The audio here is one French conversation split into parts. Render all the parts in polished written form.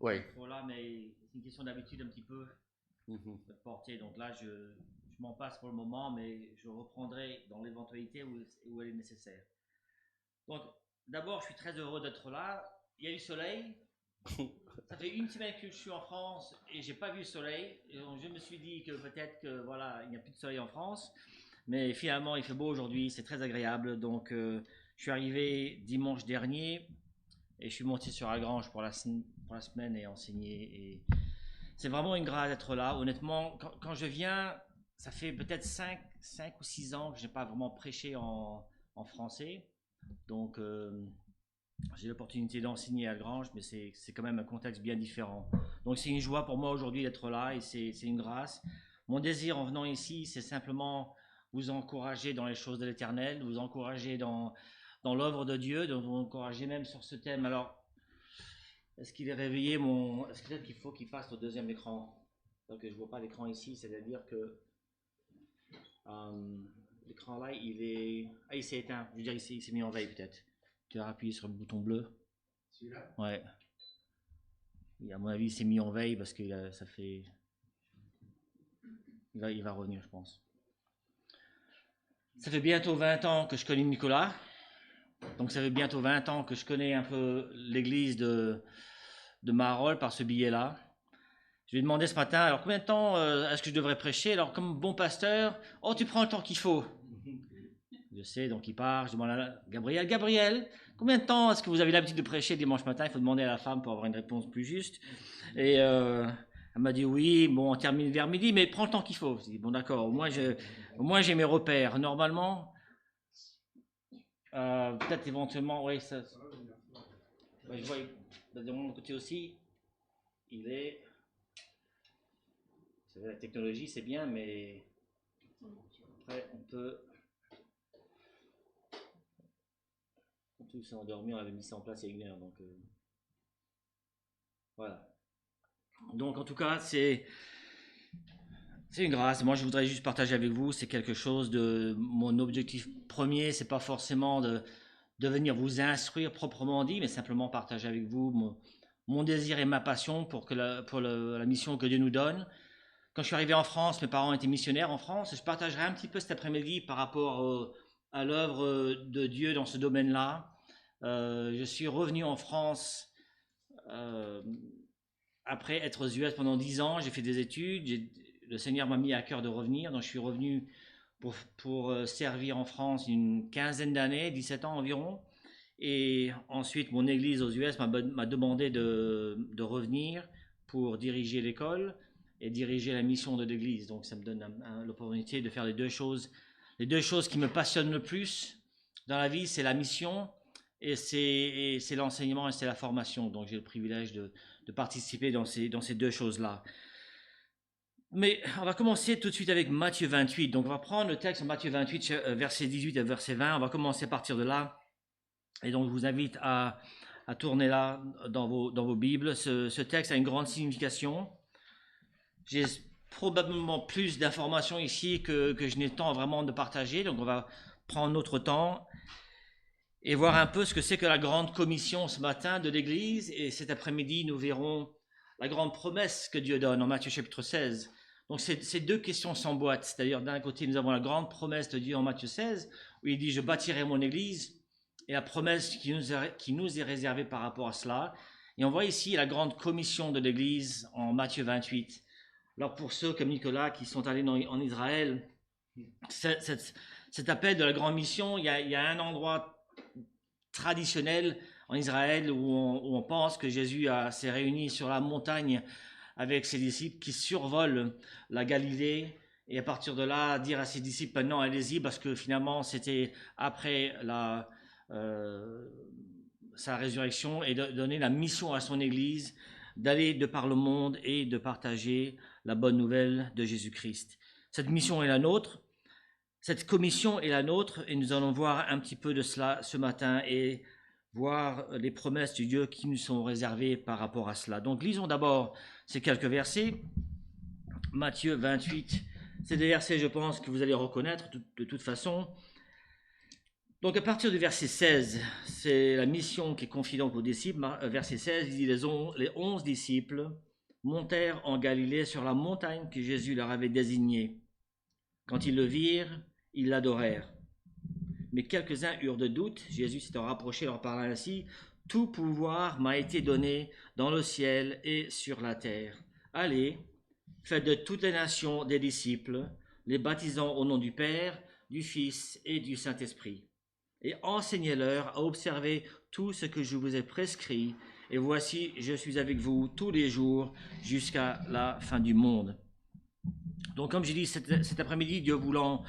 Oui. Voilà, mais c'est une question d'habitude un petit peu Mhm. de porter. Donc là, je m'en passe pour le moment, mais je reprendrai dans l'éventualité où elle est nécessaire. Donc, d'abord, je suis très heureux d'être là. Il y a du soleil. Ça fait une semaine que je suis en France et j'ai pas vu le soleil. Et donc, je me suis dit que peut-être que voilà, il n'y a plus de soleil en France. Mais finalement, il fait beau aujourd'hui, c'est très agréable. Donc, je suis arrivé dimanche dernier et je suis monté sur Agrange pour la semaine et enseigner. Et c'est vraiment une grâce d'être là. Honnêtement, quand je viens, ça fait peut-être 5 ou 6 ans que je n'ai pas vraiment prêché en français. Donc, j'ai l'opportunité d'enseigner à Grange, mais c'est quand même un contexte bien différent. Donc c'est une joie pour moi aujourd'hui d'être là et c'est une grâce. Mon désir en venant ici, c'est simplement vous encourager dans les choses de l'éternel, vous encourager dans l'œuvre de Dieu, de vous encourager même sur ce thème. Alors, est-ce qu'il est réveillé mon... Est-ce que peut-être qu'il faut qu'il passe au deuxième écran? Donc je ne vois pas l'écran ici, c'est-à-dire que euh, l'écran là, il est... Ah, il s'est éteint. Je veux dire, il s'est mis en veille peut-être. Tu vas appuyer sur le bouton bleu. Celui-là? Ouais. Et à mon avis, il s'est mis en veille parce que ça fait. Il va revenir, je pense. Ça fait bientôt 20 ans que je connais Nicolas. Donc ça fait bientôt 20 ans que je connais un peu l'église de Marolles par ce billet-là. Je lui ai demandé ce matin, alors combien de temps est-ce que je devrais prêcher? Alors comme bon pasteur, oh tu prends le temps qu'il faut. Je sais, donc il part, je demande à Gabriel, Gabriel, combien de temps est-ce que vous avez l'habitude de prêcher dimanche matin? Il faut demander à la femme pour avoir une réponse plus juste. Et elle m'a dit oui, bon, on termine vers midi, mais prends le temps qu'il faut. Je dis bon, d'accord, au moins j'ai mes repères. Normalement, peut-être éventuellement, oui, ça. Ouais, je vois, de mon côté aussi, il est. La technologie, c'est bien, mais après, on peut. Tout s'est endormi, on avait mis ça en place il y a une heure, donc voilà. Donc en tout cas, c'est une grâce. Moi, je voudrais juste partager avec vous. C'est quelque chose de mon objectif premier. C'est pas forcément de venir vous instruire proprement dit, mais simplement partager avec vous mon désir et ma passion pour la mission que Dieu nous donne. Quand je suis arrivé en France, mes parents étaient missionnaires en France. Je partagerai un petit peu cet après-midi par rapport à l'œuvre de Dieu dans ce domaine-là. Je suis revenu en France euh, après être aux US pendant 10 ans. J'ai fait des études. Le Seigneur m'a mis à cœur de revenir. Donc je suis revenu pour servir en France une quinzaine d'années, 17 ans environ. Et ensuite, mon église aux US m'a demandé de revenir pour diriger l'école et diriger la mission de l'église. Donc ça me donne l'opportunité de faire les deux choses qui me passionnent le plus dans la vie, c'est la mission et c'est l'enseignement et c'est la formation. Donc j'ai le privilège de participer dans ces deux choses-là. Mais on va commencer tout de suite avec Matthieu 28. Donc on va prendre le texte Matthieu 28, verset 18 et verset 20. On va commencer à partir de là. Et donc je vous invite à tourner là dans vos Bibles. Ce texte a une grande signification. J'ai probablement plus d'informations ici que je n'ai le temps vraiment de partager. Donc on va prendre notre temps et voir un peu ce que c'est que la grande commission ce matin de l'Église. Et cet après-midi, nous verrons la grande promesse que Dieu donne en Matthieu chapitre 16. Donc ces deux questions s'emboîtent. C'est-à-dire d'un côté, nous avons la grande promesse de Dieu en Matthieu 16, où il dit « Je bâtirai mon Église » et la promesse qui nous est réservée par rapport à cela. Et on voit ici la grande commission de l'Église en Matthieu 28. Alors pour ceux comme Nicolas qui sont allés en Israël, cet appel de la grande mission, il y a un endroit traditionnel en Israël où on pense que Jésus s'est réuni sur la montagne avec ses disciples qui survolent la Galilée et à partir de là dire à ses disciples maintenant allez-y parce que finalement c'était après sa résurrection et de donner la mission à son église d'aller de par le monde et de partager la bonne nouvelle de Jésus-Christ. Cette mission est la nôtre, cette commission est la nôtre et nous allons voir un petit peu de cela ce matin et voir les promesses de Dieu qui nous sont réservées par rapport à cela. Donc lisons d'abord ces quelques versets. Matthieu 28, c'est des versets je pense que vous allez reconnaître de toute façon. Donc à partir du verset 16, c'est la mission qui est confiée donc aux disciples. Verset 16, il dit les 11 disciples montèrent en Galilée sur la montagne que Jésus leur avait désignée. Quand ils le virent, ils l'adorèrent. Mais quelques-uns eurent de doutes. Jésus s'étant rapproché leur parla ainsi: tout pouvoir m'a été donné dans le ciel et sur la terre. Allez, faites de toutes les nations des disciples, les baptisant au nom du Père, du Fils et du Saint-Esprit. Et enseignez-leur à observer tout ce que je vous ai prescrit. Et voici, je suis avec vous tous les jours jusqu'à la fin du monde. Donc, comme j'ai dit cet après-midi, Dieu voulant,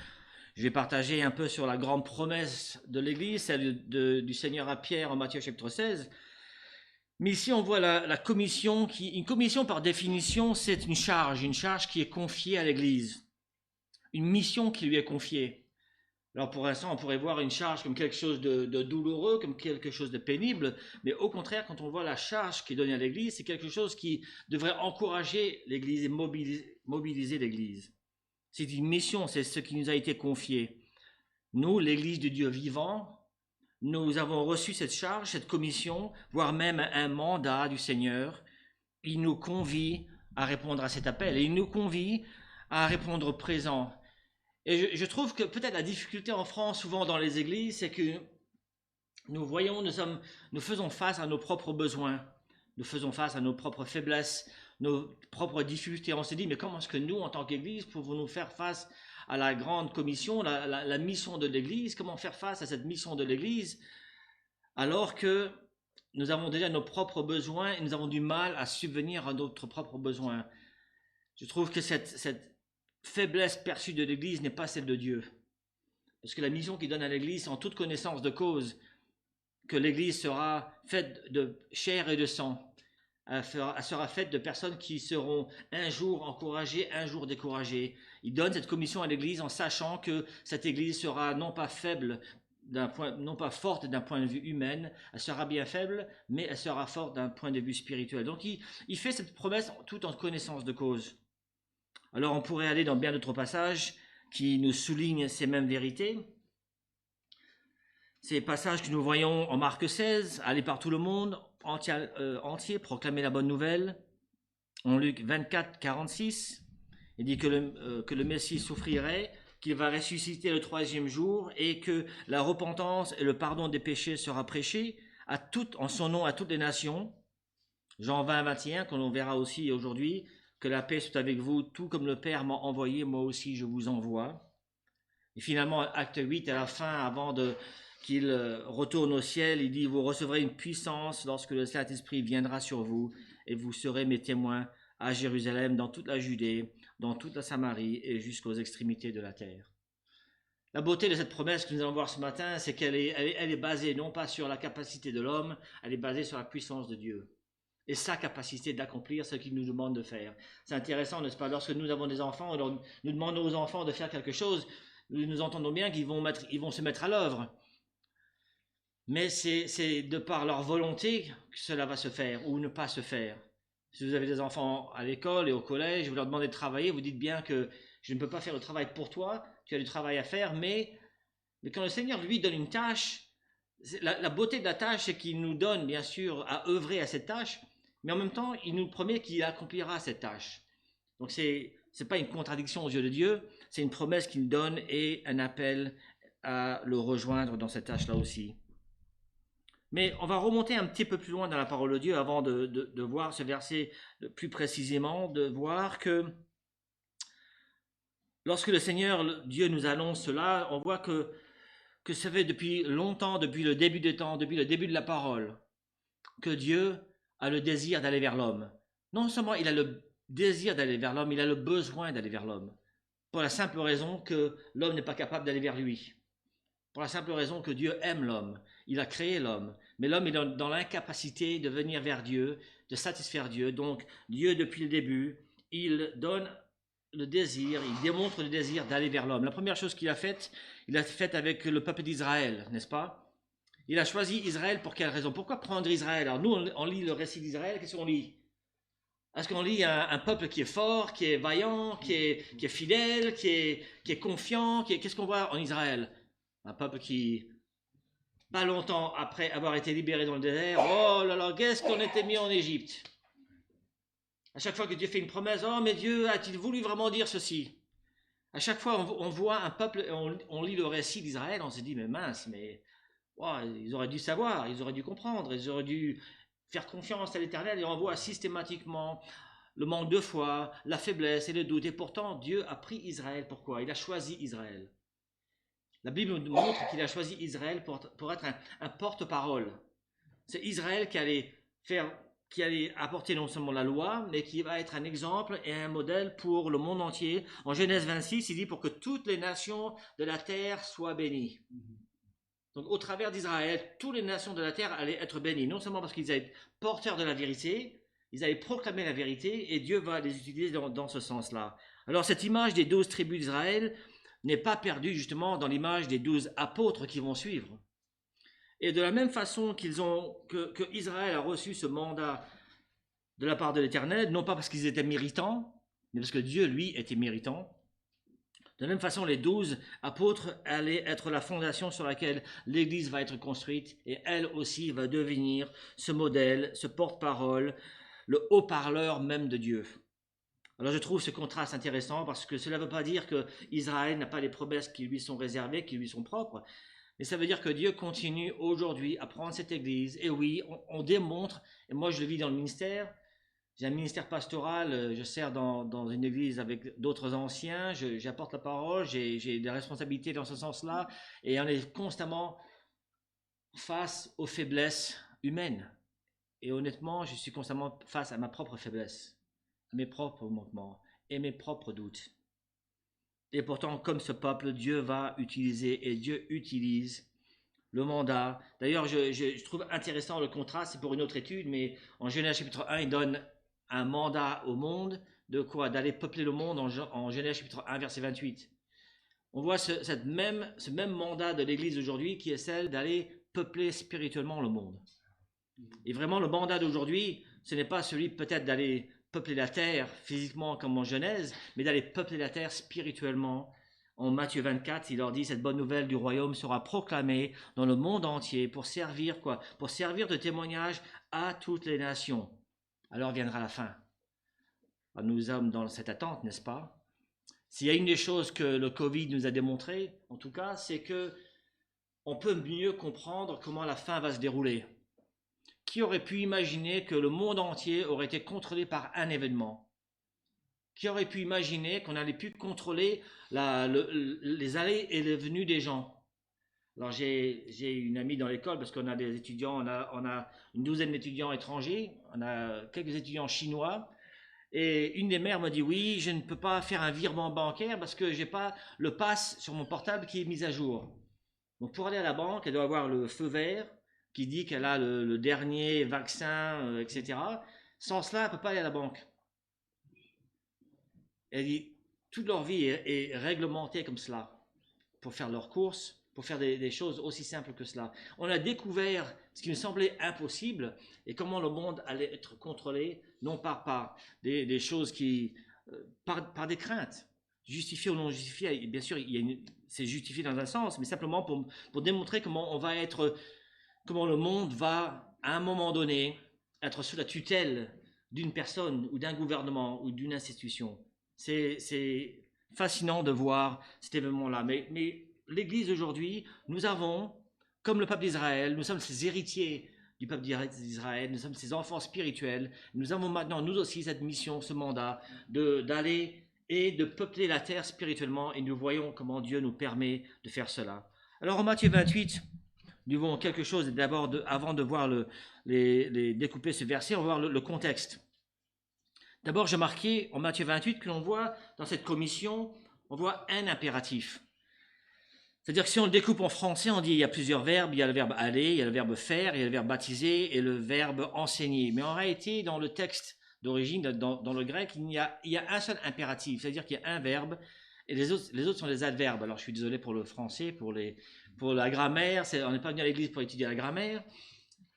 je vais partager un peu sur la grande promesse de l'Église, celle du Seigneur à Pierre en Matthieu chapitre 16. Mais ici, on voit la commission une commission par définition, c'est une charge qui est confiée à l'Église, une mission qui lui est confiée. Alors pour l'instant, on pourrait voir une charge comme quelque chose de douloureux, comme quelque chose de pénible, mais au contraire, quand on voit la charge qui est donnée à l'Église, c'est quelque chose qui devrait encourager l'Église et mobiliser l'Église. C'est une mission, c'est ce qui nous a été confié. Nous, l'Église de Dieu vivant, nous avons reçu cette charge, cette commission, voire même un mandat du Seigneur. Il nous convie à répondre à cet appel et il nous convie à répondre présent. Et je trouve que peut-être la difficulté en France, souvent dans les églises, c'est que nous faisons face à nos propres besoins, nous faisons face à nos propres faiblesses, nos propres difficultés. On se dit, mais comment est-ce que nous, en tant qu'Église, pouvons-nous faire face à la grande commission, la mission de l'Église? Comment faire face à cette mission de l'Église alors que nous avons déjà nos propres besoins et nous avons du mal à subvenir à notre propres besoins? Je trouve que cette faiblesse perçue de l'Église n'est pas celle de Dieu. Parce que la mission qu'il donne à l'Église, en toute connaissance de cause, que l'Église sera faite de chair et de sang, elle sera faite de personnes qui seront un jour encouragées, un jour découragées. Il donne cette commission à l'Église en sachant que cette Église sera non pas faible, non pas forte d'un point de vue humain, elle sera bien faible, mais elle sera forte d'un point de vue spirituel. Donc il fait cette promesse tout en connaissance de cause. Alors on pourrait aller dans bien d'autres passages qui nous soulignent ces mêmes vérités. Ces passages que nous voyons en Marc 16, aller par tout le monde entier, proclamer la bonne nouvelle. En Luc 24, 46, il dit que le Messie souffrirait, qu'il va ressusciter le 3e jour et que la repentance et le pardon des péchés sera prêché en son nom à toutes les nations. Jean 20, 21, qu'on verra aussi aujourd'hui. Que la paix soit avec vous, tout comme le Père m'a envoyé, moi aussi je vous envoie. Et finalement, acte 8, à la fin, avant qu'il retourne au ciel, il dit, vous recevrez une puissance lorsque le Saint-Esprit viendra sur vous, et vous serez mes témoins à Jérusalem, dans toute la Judée, dans toute la Samarie, et jusqu'aux extrémités de la terre. La beauté de cette promesse que nous allons voir ce matin, c'est qu'elle est basée non pas sur la capacité de l'homme, elle est basée sur la puissance de Dieu et sa capacité d'accomplir ce qu'il nous demande de faire. C'est intéressant, n'est-ce pas? Lorsque nous avons des enfants, nous demandons aux enfants de faire quelque chose, nous entendons bien qu'ils vont se mettre à l'œuvre. Mais c'est de par leur volonté que cela va se faire ou ne pas se faire. Si vous avez des enfants à l'école et au collège, vous leur demandez de travailler, vous dites bien que je ne peux pas faire le travail pour toi, tu as du travail à faire, mais quand le Seigneur lui donne une tâche, la beauté de la tâche, c'est qu'il nous donne bien sûr à œuvrer à cette tâche, mais en même temps, il nous promet qu'il accomplira cette tâche. Donc, ce n'est pas une contradiction aux yeux de Dieu, c'est une promesse qu'il donne et un appel à le rejoindre dans cette tâche-là aussi. Mais on va remonter un petit peu plus loin dans la parole de Dieu avant de voir ce verset plus précisément, de voir que lorsque le Seigneur, Dieu nous annonce cela, on voit que ça fait depuis longtemps, depuis le début des temps, depuis le début de la parole, que Dieu a le désir d'aller vers l'homme. Non seulement il a le désir d'aller vers l'homme, il a le besoin d'aller vers l'homme. Pour la simple raison que l'homme n'est pas capable d'aller vers lui. Pour la simple raison que Dieu aime l'homme. Il a créé l'homme. Mais l'homme est dans l'incapacité de venir vers Dieu, de satisfaire Dieu. Donc Dieu, depuis le début, il donne le désir, il démontre le désir d'aller vers l'homme. La première chose qu'il a faite, il l'a faite avec le peuple d'Israël, n'est-ce pas? Il a choisi Israël pour quelle raison? Pourquoi prendre Israël? Alors nous, on lit le récit d'Israël, qu'est-ce qu'on lit? Est-ce qu'on lit un peuple qui est fort, qui est vaillant, qui est fidèle, qui est confiant? Qu'est-ce qu'on voit en Israël? Un peuple qui pas longtemps après avoir été libérés dans le désert, oh là là, qu'est-ce qu'on était mis en Égypte. À chaque fois que Dieu fait une promesse, oh mais Dieu a-t-il voulu vraiment dire ceci? À chaque fois on voit un peuple, on lit le récit d'Israël, on se dit mais mince, mais wow, ils auraient dû savoir, ils auraient dû comprendre, ils auraient dû faire confiance à l'Éternel, et on voit systématiquement le manque de foi, la faiblesse et le doute. Et pourtant, Dieu a pris Israël. Pourquoi? Il a choisi Israël. La Bible nous montre qu'il a choisi Israël pour être un porte-parole. C'est Israël qui allait apporter non seulement la loi, mais qui va être un exemple et un modèle pour le monde entier. En Genèse 26, il dit pour que toutes les nations de la terre soient bénies. Donc, au travers d'Israël, toutes les nations de la terre allaient être bénies, non seulement parce qu'ils allaient être porteurs de la vérité, ils allaient proclamer la vérité, et Dieu va les utiliser dans ce sens-là. Alors, cette image des 12 tribus d'Israël n'est pas perdue justement dans l'image des 12 apôtres qui vont suivre. Et de la même façon que Israël a reçu ce mandat de la part de l'Éternel, non pas parce qu'ils étaient méritants, mais parce que Dieu, lui, était méritant. De la même façon, les 12 apôtres allaient être la fondation sur laquelle l'Église va être construite, et elle aussi va devenir ce modèle, ce porte-parole, le haut-parleur même de Dieu. Alors je trouve ce contraste intéressant parce que cela ne veut pas dire que Israël n'a pas les promesses qui lui sont réservées, qui lui sont propres, mais ça veut dire que Dieu continue aujourd'hui à prendre cette Église. Et oui, on démontre, et moi je le vis dans le ministère. J'ai un ministère pastoral, je sers dans une église avec d'autres anciens, j'apporte la parole, j'ai des responsabilités dans ce sens-là, et on est constamment face aux faiblesses humaines. Et honnêtement, je suis constamment face à ma propre faiblesse, à mes propres manquements et mes propres doutes. Et pourtant, comme ce peuple, Dieu va utiliser, et Dieu utilise le mandat. D'ailleurs, je trouve intéressant le contraste, c'est pour une autre étude, mais en Genèse chapitre 1, il donne un mandat au monde de quoi? D'aller peupler le monde en Genèse chapitre 1, verset 28. On voit ce même mandat de l'Église aujourd'hui qui est celle d'aller peupler spirituellement le monde. Et vraiment, le mandat d'aujourd'hui, ce n'est pas celui peut-être d'aller peupler la terre physiquement comme en Genèse, mais d'aller peupler la terre spirituellement. En Matthieu 24, il leur dit cette bonne nouvelle du royaume sera proclamée dans le monde entier pour servir quoi? Pour servir de témoignage à toutes les nations. Alors viendra la fin. Alors nous sommes dans cette attente, n'est-ce pas? S'il y a une des choses que le Covid nous a démontré, en tout cas, c'est que on peut mieux comprendre comment la fin va se dérouler. Qui aurait pu imaginer que le monde entier aurait été contrôlé par un événement? Qui aurait pu imaginer qu'on allait pu contrôler les allées et les venues des gens? Alors j'ai une amie dans l'école parce qu'on a des étudiants, on a une douzaine d'étudiants étrangers, on a quelques étudiants chinois, et une des mères me dit oui, je ne peux pas faire un virement bancaire parce que j'ai pas le pass sur mon portable qui est mis à jour. Donc pour aller à la banque, elle doit avoir le feu vert qui dit qu'elle a le dernier vaccin, etc. Sans cela, elle ne peut pas aller à la banque. Elle dit toute leur vie est réglementée comme cela pour faire leurs courses, pour faire des choses aussi simples que cela. On a découvert ce qui nous semblait impossible et comment le monde allait être contrôlé, non pas par des choses qui, par des craintes, justifiées ou non justifiées. Bien sûr, c'est justifié dans un sens, mais simplement pour démontrer comment comment le monde va, à un moment donné, être sous la tutelle d'une personne ou d'un gouvernement ou d'une institution. C'est fascinant de voir cet événement-là. Mais l'Église aujourd'hui, nous avons, comme le peuple d'Israël, nous sommes ses héritiers du peuple d'Israël, nous sommes ses enfants spirituels. Nous avons maintenant, nous aussi, cette mission, ce mandat d'aller et de peupler la terre spirituellement, et nous voyons comment Dieu nous permet de faire cela. Alors en Matthieu 28, nous voyons quelque chose d'abord, avant de voir découper ce verset, on va voir le contexte. D'abord, j'ai marqué en Matthieu 28 que l'on voit dans cette commission, on voit un impératif. C'est-à-dire que si on le découpe en français, on dit il y a plusieurs verbes, il y a le verbe aller, il y a le verbe faire, il y a le verbe baptiser et le verbe enseigner. Mais en réalité, dans le texte d'origine, dans le grec, il y a un seul impératif, c'est-à-dire qu'il y a un verbe et les autres sont des adverbes. Alors je suis désolé pour le français, pour la grammaire, on n'est pas venu à l'église pour étudier la grammaire,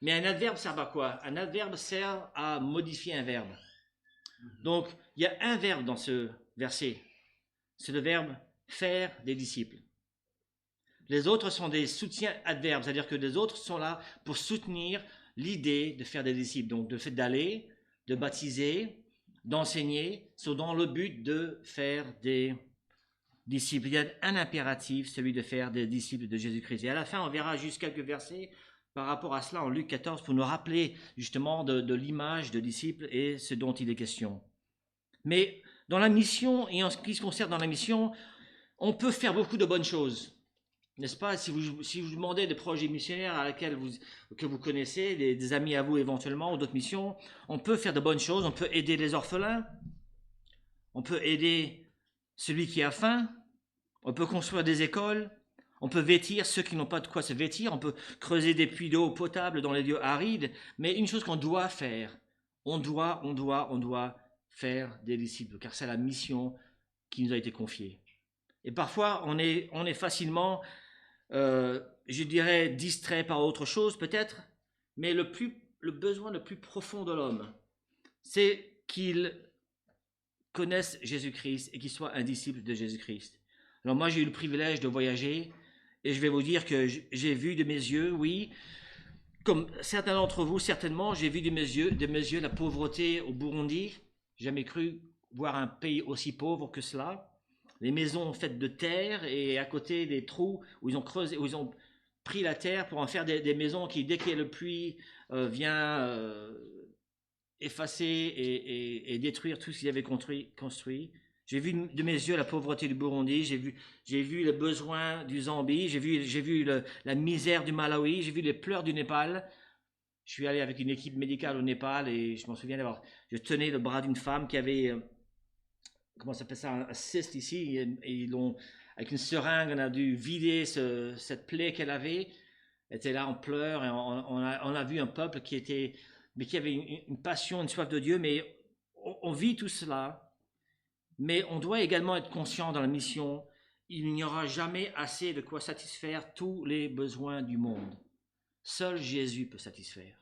mais un adverbe sert à quoi? Un adverbe sert à modifier un verbe. Donc, il y a un verbe dans ce verset. C'est le verbe faire des disciples. Les autres sont des soutiens adverbes, c'est-à-dire que les autres sont là pour soutenir l'idée de faire des disciples. Donc, le fait d'aller, de baptiser, d'enseigner, sont dans le but de faire des disciples. Il y a un impératif, celui de faire des disciples de Jésus-Christ. Et à la fin, on verra juste quelques versets par rapport à cela en Luc 14 pour nous rappeler justement de l'image de disciples et ce dont il est question. Mais dans la mission, et en ce qui se concerne dans la mission, on peut faire beaucoup de bonnes choses. N'est-ce pas? Si vous demandez des projets missionnaires que vous connaissez, des amis à vous éventuellement, ou d'autres missions, on peut faire de bonnes choses, on peut aider les orphelins, on peut aider celui qui a faim, on peut construire des écoles, on peut vêtir ceux qui n'ont pas de quoi se vêtir, on peut creuser des puits d'eau potable dans les lieux arides, mais une chose qu'on doit faire, on doit faire des disciples, car c'est la mission qui nous a été confiée. Et parfois, on est facilement, je dirais, distrait par autre chose peut-être, mais le besoin le plus profond de l'homme, c'est qu'il connaisse Jésus-Christ et qu'il soit un disciple de Jésus-Christ. Alors moi, j'ai eu le privilège de voyager et je vais vous dire que j'ai vu de mes yeux, oui, comme certains d'entre vous, certainement, j'ai vu de mes yeux la pauvreté au Burundi. J'ai jamais cru voir un pays aussi pauvre que cela. Les maisons faites de terre et à côté des trous où ils ont creusé, où ils ont pris la terre pour en faire des maisons qui, dès qu'il y a le pluie, vient effacer et détruire tout ce qu'ils avaient construit. J'ai vu de mes yeux la pauvreté du Burundi, j'ai vu les besoins du Zambie, j'ai vu la misère du Malawi, j'ai vu les pleurs du Népal. Je suis allé avec une équipe médicale au Népal et je m'en souviens je tenais le bras d'une femme qui avait, comment ça s'appelle ça, un cyste ici, et avec une seringue, on a dû vider cette plaie qu'elle avait. Elle était là en pleurs et on a vu un peuple qui avait une passion, une soif de Dieu, mais on vit tout cela. Mais on doit également être conscient dans la mission, il n'y aura jamais assez de quoi satisfaire tous les besoins du monde. Seul Jésus peut satisfaire.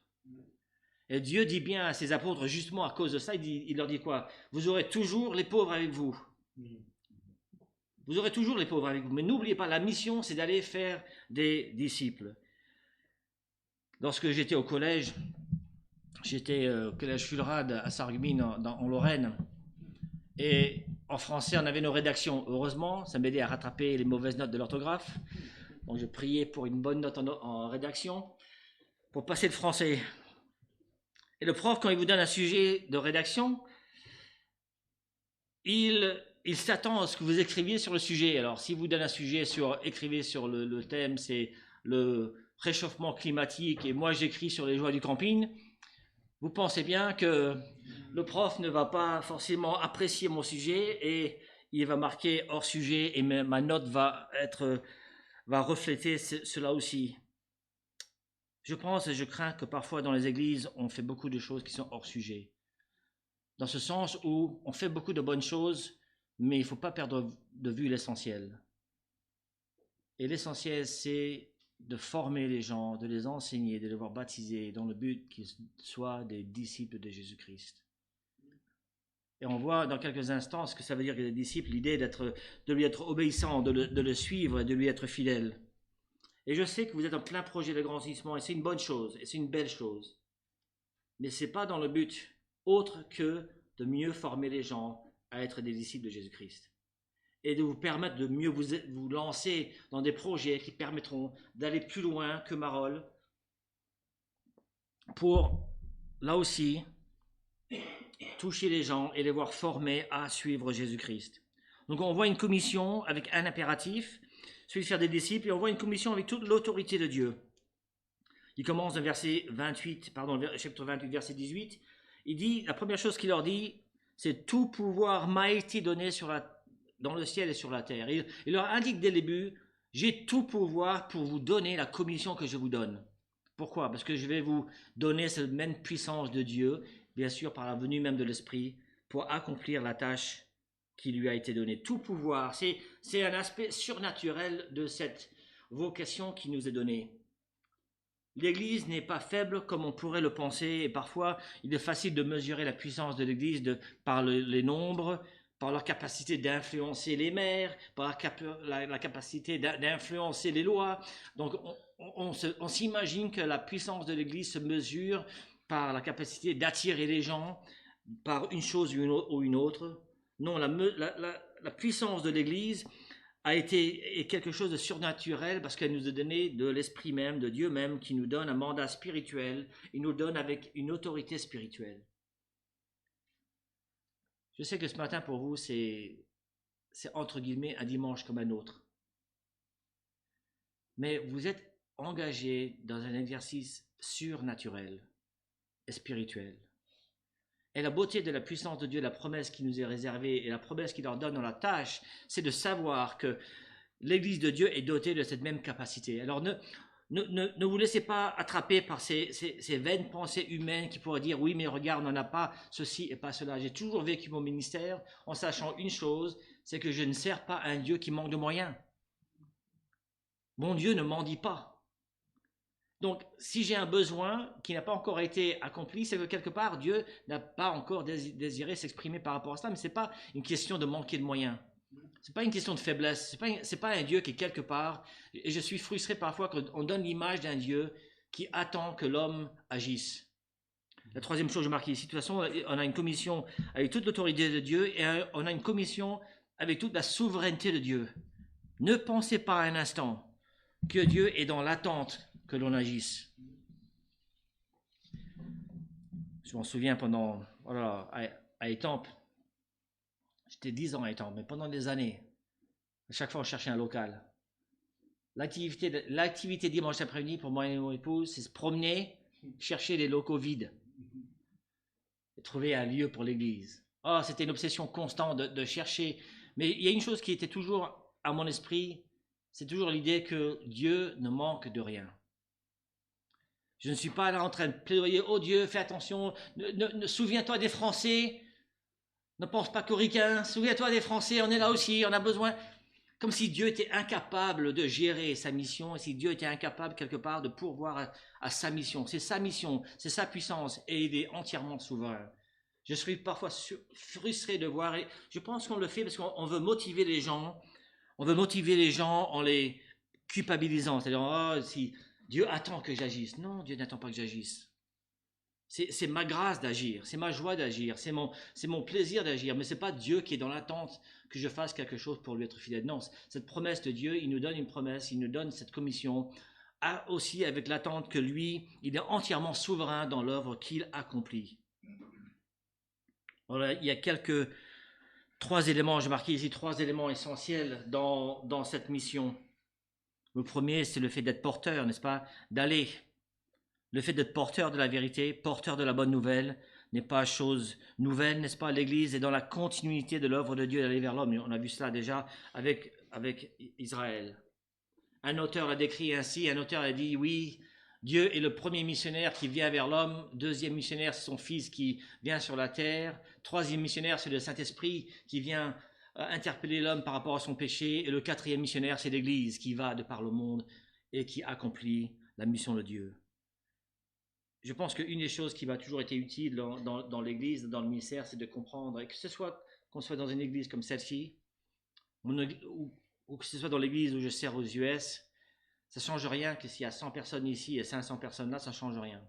Et Dieu dit bien à ses apôtres, justement à cause de ça, il leur dit quoi? Vous aurez toujours les pauvres avec vous. Vous aurez toujours les pauvres avec vous. Mais n'oubliez pas, la mission, c'est d'aller faire des disciples. Lorsque j'étais au collège, j'étais au collège Fulrad à Sarreguemines en Lorraine. Et en français, on avait nos rédactions. Heureusement, ça m'aidait à rattraper les mauvaises notes de l'orthographe. Donc, je priais pour une bonne note en rédaction pour passer le français. Et le prof, quand il vous donne un sujet de rédaction, il s'attend à ce que vous écriviez sur le sujet. Alors, si vous donne un sujet écrivez sur le thème, c'est le réchauffement climatique, et moi j'écris sur les joies du camping, vous pensez bien que le prof ne va pas forcément apprécier mon sujet et il va marquer hors sujet et ma note va refléter cela aussi. Je pense et je crains que parfois dans les églises, on fait beaucoup de choses qui sont hors sujet. Dans ce sens où on fait beaucoup de bonnes choses, mais il ne faut pas perdre de vue l'essentiel. Et l'essentiel, c'est de former les gens, de les enseigner, de les voir baptiser dans le but qu'ils soient des disciples de Jésus-Christ. Et on voit dans quelques instants ce que ça veut dire que les disciples, l'idée de lui être obéissant, de le suivre et de lui être fidèle. Et je sais que vous êtes en plein projet d'agrandissement et c'est une bonne chose et c'est une belle chose. Mais ce n'est pas dans le but autre que de mieux former les gens à être des disciples de Jésus-Christ. Et de vous permettre de mieux vous lancer dans des projets qui permettront d'aller plus loin que Marolles pour, là aussi, toucher les gens et les voir formés à suivre Jésus-Christ. Donc on voit une commission avec un impératif, celui de faire des disciples, et on voit une commission avec toute l'autorité de Dieu. Il commence dans chapitre 28, verset 18. Il dit, la première chose qu'il leur dit, c'est tout pouvoir m'a été donné dans le ciel et sur la terre. Il leur indique dès le début, j'ai tout pouvoir pour vous donner la commission que je vous donne. Pourquoi? Parce que je vais vous donner cette même puissance de Dieu, bien sûr par la venue même de l'Esprit, pour accomplir la tâche qui lui a été donnée. Tout pouvoir, c'est un aspect surnaturel de cette vocation qui nous est donnée. L'Église n'est pas faible comme on pourrait le penser, et parfois il est facile de mesurer la puissance de l'Église par les nombres, par leur capacité d'influencer les maires, par la capacité d'influencer les lois. Donc on s'imagine que la puissance de l'Église se mesure par la capacité d'attirer les gens par une chose ou une autre. Non, la puissance de l'Église est quelque chose de surnaturel parce qu'elle nous a donné de l'Esprit même, de Dieu même, qui nous donne un mandat spirituel, il nous donne avec une autorité spirituelle. Je sais que ce matin pour vous, c'est entre guillemets un dimanche comme un autre. Mais vous êtes engagé dans un exercice surnaturel et spirituel. Et la beauté de la puissance de Dieu, la promesse qui nous est réservée et la promesse qu'il leur donne dans la tâche, c'est de savoir que l'Église de Dieu est dotée de cette même capacité. Alors ne vous laissez pas attraper par ces vaines pensées humaines qui pourraient dire « Oui, mais regarde, on n'a pas ceci et pas cela. » J'ai toujours vécu mon ministère en sachant une chose, c'est que je ne sers pas un Dieu qui manque de moyens. Mon Dieu ne mendie pas. Donc, si j'ai un besoin qui n'a pas encore été accompli, c'est que quelque part, Dieu n'a pas encore désiré s'exprimer par rapport à cela, mais ce n'est pas une question de manquer de moyens. Ce n'est pas une question de faiblesse. Ce n'est pas un Dieu qui est quelque part. Et je suis frustré parfois qu'on donne l'image d'un Dieu qui attend que l'homme agisse. La troisième chose que je marque ici, de toute façon, on a une commission avec toute l'autorité de Dieu et on a une commission avec toute la souveraineté de Dieu. Ne pensez pas un instant que Dieu est dans l'attente que l'on agisse. Je m'en souviens pendant, à Étampes, j'étais 10 ans à Étampes, mais pendant des années, à chaque fois on cherchait un local. L'activité dimanche après-midi pour moi et mon épouse, c'est se promener, chercher des locaux vides et trouver un lieu pour l'église. Oh, c'était une obsession constante de chercher. Mais il y a une chose qui était toujours à mon esprit, c'est toujours l'idée que Dieu ne manque de rien. Je ne suis pas là en train de plaidoyer, oh Dieu, fais attention, souviens-toi des Français, ne pense pas qu'aux ricains, souviens-toi des Français, on est là aussi, on a besoin. Comme si Dieu était incapable de gérer sa mission, et si Dieu était incapable quelque part de pourvoir à sa mission. C'est sa mission, c'est sa puissance, et il est entièrement souverain. Je suis parfois frustré de voir, et je pense qu'on le fait parce qu'on veut motiver les gens, en les culpabilisant, c'est-à-dire, oh, si Dieu attend que j'agisse. Non, Dieu n'attend pas que j'agisse. C'est ma grâce d'agir, c'est ma joie d'agir, c'est mon plaisir d'agir, mais ce n'est pas Dieu qui est dans l'attente que je fasse quelque chose pour lui être fidèle. Non, cette promesse de Dieu, il nous donne une promesse, il nous donne cette commission, aussi avec l'attente que lui, il est entièrement souverain dans l'œuvre qu'il accomplit. Voilà, il y a trois éléments, j'ai marqué ici 3 éléments essentiels dans cette mission. Le premier, c'est le fait d'être porteur, n'est-ce pas? D'aller. Le fait d'être porteur de la vérité, porteur de la bonne nouvelle, n'est pas chose nouvelle, n'est-ce pas? L'Église est dans la continuité de l'œuvre de Dieu d'aller vers l'homme. On a vu cela déjà avec Israël. Un auteur a décrit ainsi, un auteur a dit, oui, Dieu est le premier missionnaire qui vient vers l'homme. Deuxième missionnaire, c'est son Fils qui vient sur la terre. Troisième missionnaire, c'est le Saint-Esprit qui vient interpeller l'homme par rapport à son péché. Et le quatrième missionnaire, c'est l'Église qui va de par le monde et qui accomplit la mission de Dieu. Je pense qu'une des choses qui m'a toujours été utile dans l'Église, dans le ministère, c'est de comprendre, et que ce soit qu'on soit dans une Église comme celle-ci, ou que ce soit dans l'Église où je sers aux US, ça ne change rien que s'il y a 100 personnes ici et 500 personnes là, ça ne change rien.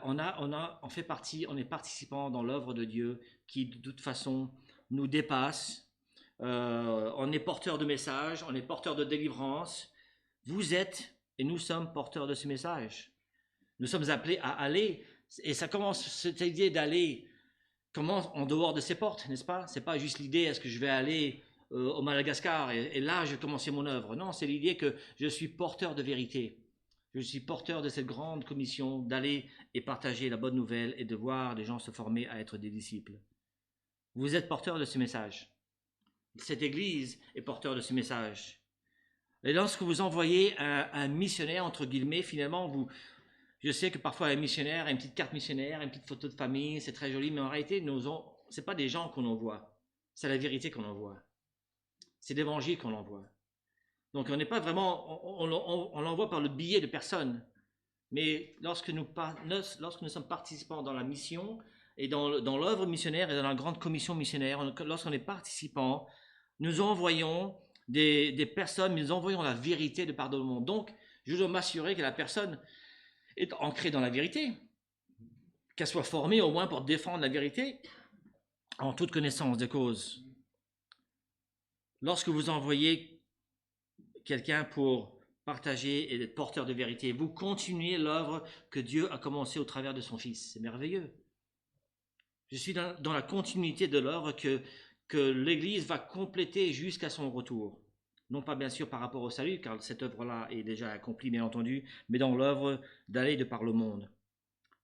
On fait partie, on est participant dans l'œuvre de Dieu qui de toute façon nous dépasse. On est porteur de messages, on est porteur de délivrance. Vous êtes et nous sommes porteurs de ce message. Nous sommes appelés à aller, et ça commence, cette idée d'aller commence en dehors de ces portes, n'est-ce pas? C'est pas juste l'idée, est-ce que je vais aller au Madagascar et là je vais commencer mon œuvre. Non, c'est l'idée que je suis porteur de vérité. Je suis porteur de cette grande commission d'aller et partager la bonne nouvelle et de voir les gens se former à être des disciples. Vous êtes porteur de ce message. Cette Église est porteur de ce message. Et lorsque vous envoyez un missionnaire, entre guillemets, finalement, je sais que parfois un missionnaire a une petite carte missionnaire, une petite photo de famille, c'est très joli, mais en réalité, ce n'est pas des gens qu'on envoie, c'est la vérité qu'on envoie. C'est l'évangile qu'on envoie. Donc on n'est pas vraiment, on l'envoie par le biais de personnes, mais lorsque nous sommes participants dans la mission, et dans l'œuvre missionnaire et dans la grande commission missionnaire, lorsqu'on est participant, nous envoyons des personnes, nous envoyons la vérité de par le monde. Donc, je dois m'assurer que la personne est ancrée dans la vérité, qu'elle soit formée au moins pour défendre la vérité en toute connaissance des causes. Lorsque vous envoyez quelqu'un pour partager et être porteur de vérité, vous continuez l'œuvre que Dieu a commencée au travers de son Fils. C'est merveilleux. Je suis dans la continuité de l'œuvre que l'Église va compléter jusqu'à son retour. Non pas bien sûr par rapport au salut, car cette œuvre-là est déjà accomplie, bien entendu, mais dans l'œuvre d'aller de par le monde.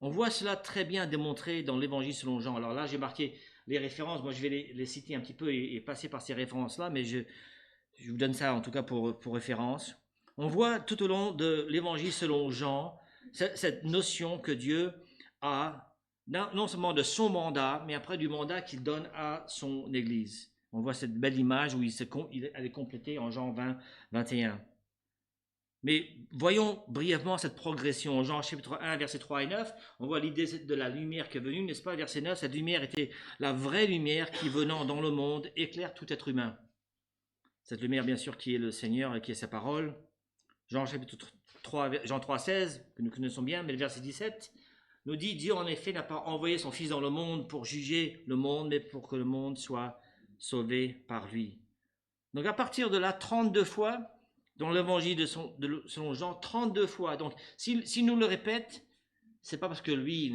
On voit cela très bien démontré dans l'Évangile selon Jean. Alors là, j'ai marqué les références. Moi, je vais les citer un petit peu et passer par ces références-là, mais je vous donne ça en tout cas pour référence. On voit tout au long de l'Évangile selon Jean cette notion que Dieu a non seulement de son mandat, mais après du mandat qu'il donne à son Église. On voit cette belle image où elle est complétée en Jean 20, 21. Mais voyons brièvement cette progression. En Jean chapitre 1, versets 3 et 9, on voit l'idée de la lumière qui est venue, n'est-ce pas? Verset 9, cette lumière était la vraie lumière qui, venant dans le monde, éclaire tout être humain. Cette lumière, bien sûr, qui est le Seigneur et qui est sa parole. Jean chapitre 3, Jean 3, 16, que nous connaissons bien, mais le verset 17 nous dit, Dieu en effet n'a pas envoyé son Fils dans le monde pour juger le monde, mais pour que le monde soit sauvé par lui. Donc à partir de là, 32 fois, dans l'évangile selon Jean, 32 fois. Donc s'il nous le répète, c'est pas parce que lui,